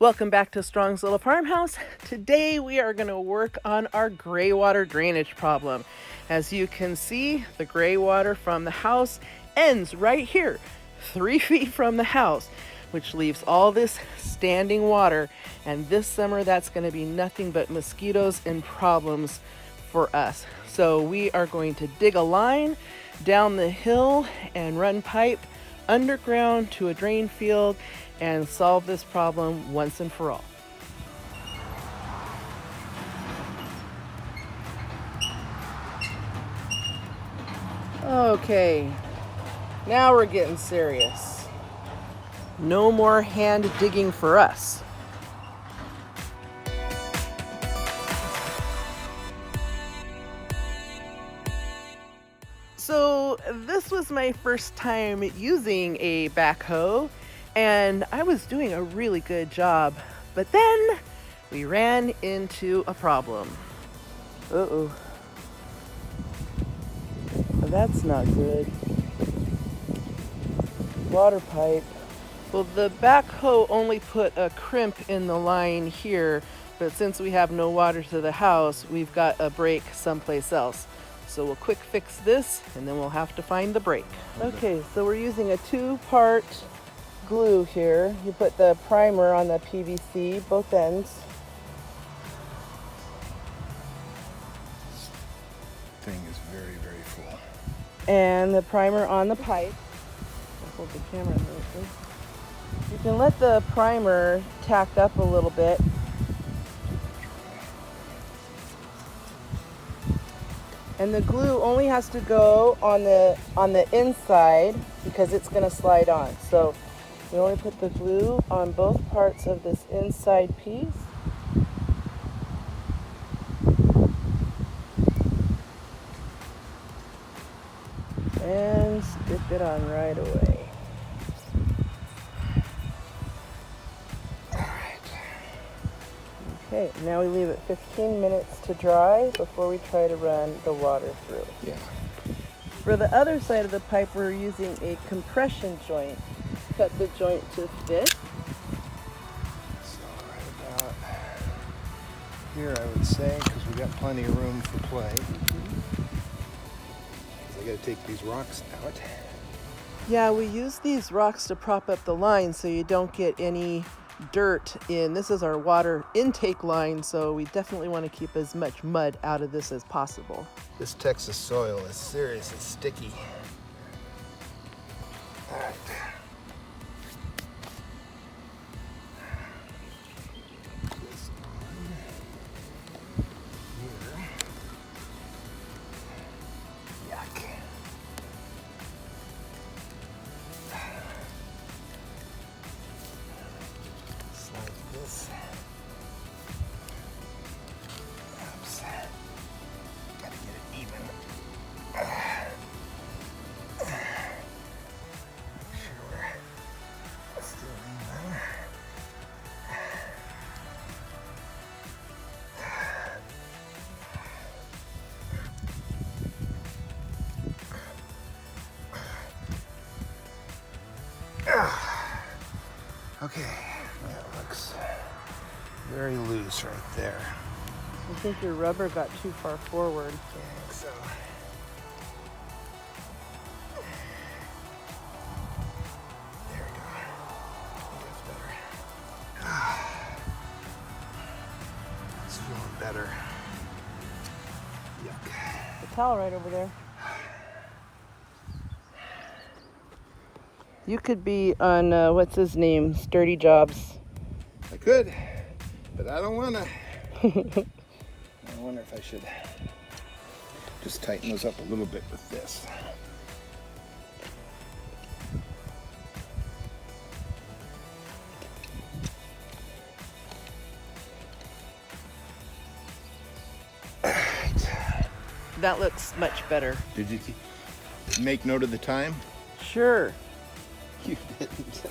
Welcome back to Strong's Little Farmhouse. Today we are going to work on our gray water drainage problem. As you can see, the gray water from the house ends right here, 3 feet from the house, which leaves all this standing water. And this summer that's going to be nothing but mosquitoes and problems for us. So we are going to dig a line down the hill and run pipe underground to a drain field and solve this problem once and for all. Okay, now we're getting serious. No more hand digging for us. So this was my first time using a backhoe, and I was doing a really good job, but then we ran into a problem. Uh-oh. That's not good. Water pipe. Well, the backhoe only put a crimp in the line here, but since we have no water to the house, we've got a break someplace else. So we'll quick fix this, and then we'll have to find the break. Okay, so we're using a 2-part glue here. You put the primer on the PVC, both ends. This thing is very, very full. And the primer on the pipe. I'll hold the camera a minute, please. You can let the primer tack up a little bit. And the glue only has to go on the inside because it's going to slide on. So we only put the glue on both parts of this inside piece. And stick it on right away. Okay, now we leave it 15 minutes to dry before we try to run the water through. Yeah. For the other side of the pipe, we're using a compression joint. Cut the joint to fit. So right about here, I would say, because we got plenty of room for play. I got to take these rocks out. Yeah, we use these rocks to prop up the line so you don't get any dirt in. This is our water intake line, so we definitely want to keep as much mud out of this as possible. This Texas soil is seriously sticky. All right. This on here. Yuck. Slide this. Oops. Gotta get it even. Make sure we're still even. Okay, that looks very loose right there. I think your rubber got too far forward. I think so. There we go. I think that's better. It's feeling better. Yuck. The towel right over there. You could be on, what's his name, Sturdy Jobs. I could, but I don't wanna. I wonder if I should just tighten those up a little bit with this. All right. That looks much better. Did you make note of the time? Sure. You didn't.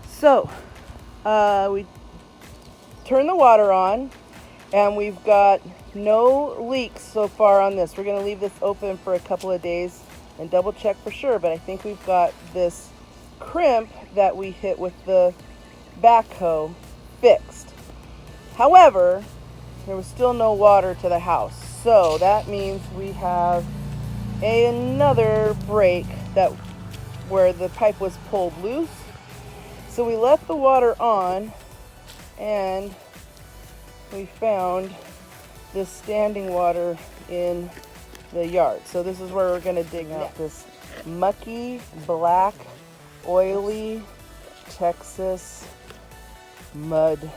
So, we turn the water on, And we've got no leaks so far on this. We're going to leave this open for a couple of days and double check for sure, but I think we've got this crimp that we hit with the backhoe fixed. However, there was still no water to the house, so that means we have another break where the pipe was pulled loose. So we left the water on, and we found this standing water in the yard. So this is where we're going to dig out this mucky, black, oily Texas mud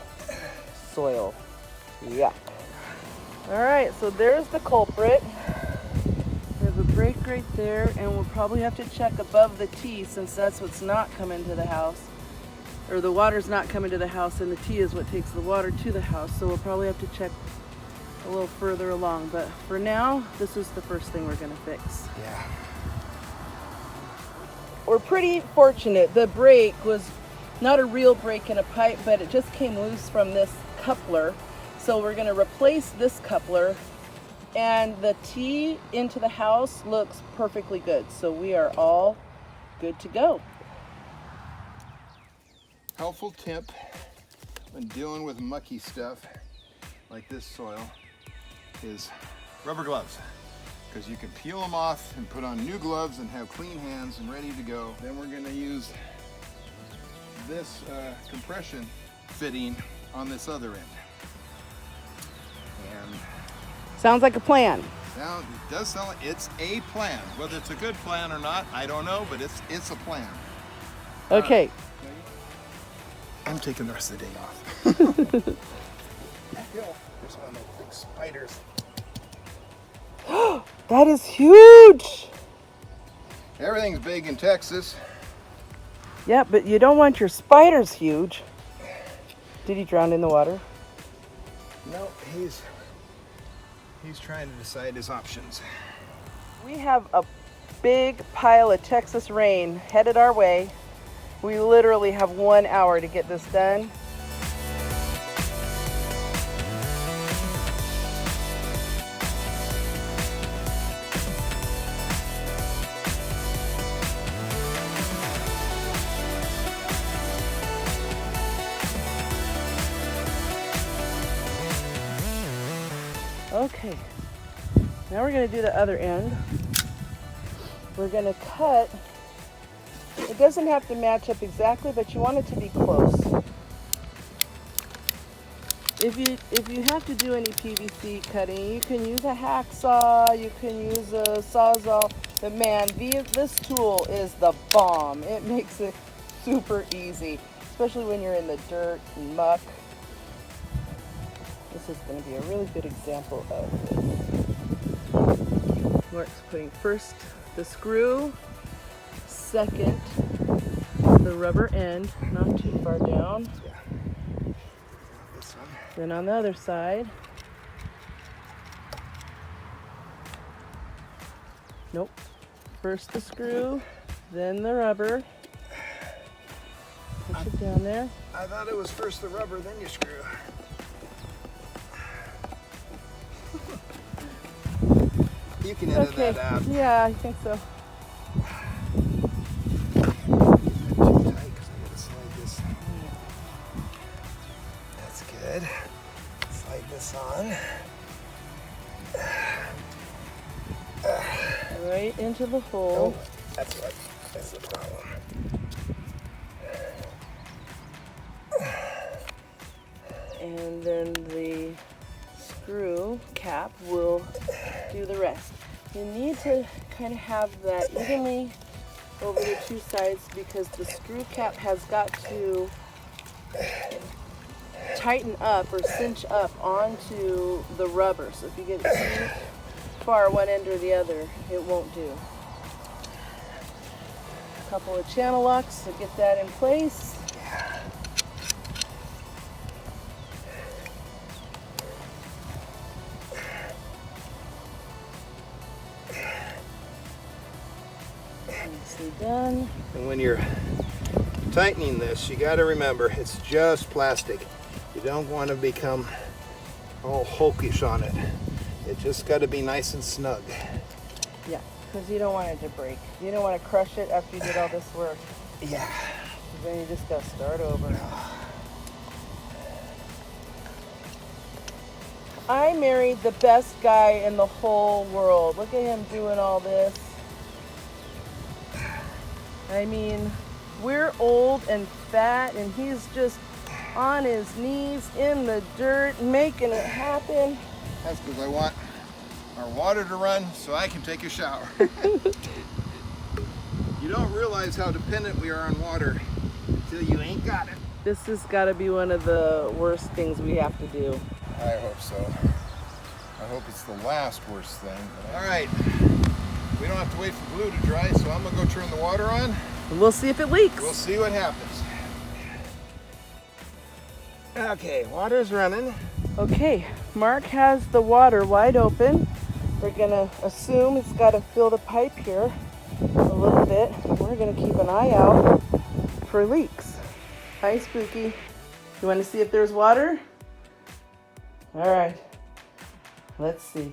soil. Yuck. All right, so there's the culprit. We have a break right there, and we'll probably have to check above the T, since that's what's not coming to the house. Or the water's not coming to the house, and the T is what takes the water to the house. So we'll probably have to check a little further along. But for now, this is the first thing we're going to fix. Yeah. We're pretty fortunate. The break was not a real break in a pipe, but it just came loose from this coupler. So we're going to replace this coupler, and the T into the house looks perfectly good. So we are all good to go. Helpful tip when dealing with mucky stuff like this soil is rubber gloves, because you can peel them off and put on new gloves and have clean hands and ready to go. Then we're going to use this compression fitting on this other end. And Sounds like a plan. now it does sound like it's a plan. Whether it's a good plan or not, I don't know, but it's a plan. Okay. I'm taking the rest of the day off. There's one of those big spiders. That is huge. Everything's big in Texas. Yeah, but you don't want your spiders huge. Did he drown in the water? No, he's trying to decide his options. We have a big pile of Texas rain headed our way. We literally have 1 hour to get this done. Okay, now we're going to do the other end. We're going to cut. It doesn't have to match up exactly, but you want it to be close. If you have to do any PVC cutting, you can use a hacksaw, you can use a sawzall. But man, this tool is the bomb. It makes it super easy, especially when you're in the dirt and muck. This is going to be a really good example of this. Mark's putting first the screw, second the rubber end, not too far down. Yeah. This one. Then on the other side. Nope. First the screw, then the rubber. Push it down there. I thought it was first the rubber, then you screw. You can edit that out. Yeah, I think so. Too tight because I gotta slide this. That's good. Slide this on. Right into the hole. Oh, that's the problem. And then the screw cap will do the rest. You need to kind of have that evenly over the two sides, because the screw cap has got to tighten up or cinch up onto the rubber. So if you get too far one end or the other, it won't do. A couple of channel locks to get that in place. Nicely done. And when you're tightening this, you got to remember it's just plastic. You don't want to become all hawkish on it. It just got to be nice and snug. Yeah, because you don't want it to break. You don't want to crush it after you did all this work. Yeah. Then you just got to start over. I married the best guy in the whole world. Look at him doing all this. I mean, we're old and fat, and he's just on his knees in the dirt, making it happen. That's because I want our water to run so I can take a shower. You don't realize how dependent we are on water until you ain't got it. This has got to be one of the worst things we have to do. I hope so. I hope it's the last worst thing. All right, we don't have to wait for glue to dry, so I'm gonna go turn the water on. And we'll see if it leaks. We'll see what happens. Okay, water's running. Okay, Mark has the water wide open. We're gonna assume it's got to fill the pipe here a little bit. We're gonna keep an eye out for leaks. Hi, Spooky. You want to see if there's water? All right, let's see.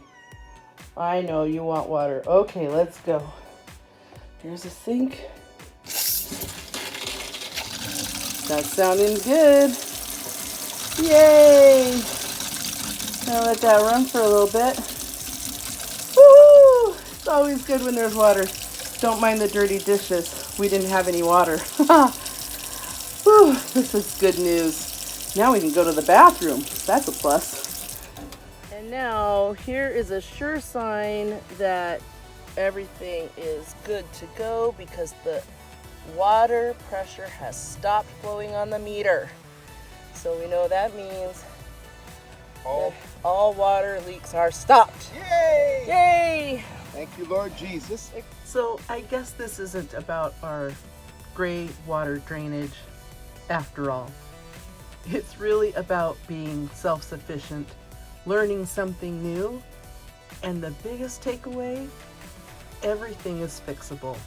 I know you want water. Okay, let's go. Here's a sink. That's sounding good. Yay! Now let that run for a little bit. Woo! It's always good when there's water. Don't mind the dirty dishes. We didn't have any water. Whew, this is good news. Now we can go to the bathroom. That's a plus. And now here is a sure sign that everything is good to go because the water pressure has stopped flowing on the meter. So we know that means all water leaks are stopped. Yay! Yay! Thank you, Lord Jesus. So I guess this isn't about our gray water drainage after all. It's really about being self-sufficient, learning something new, and the biggest takeaway, everything is fixable.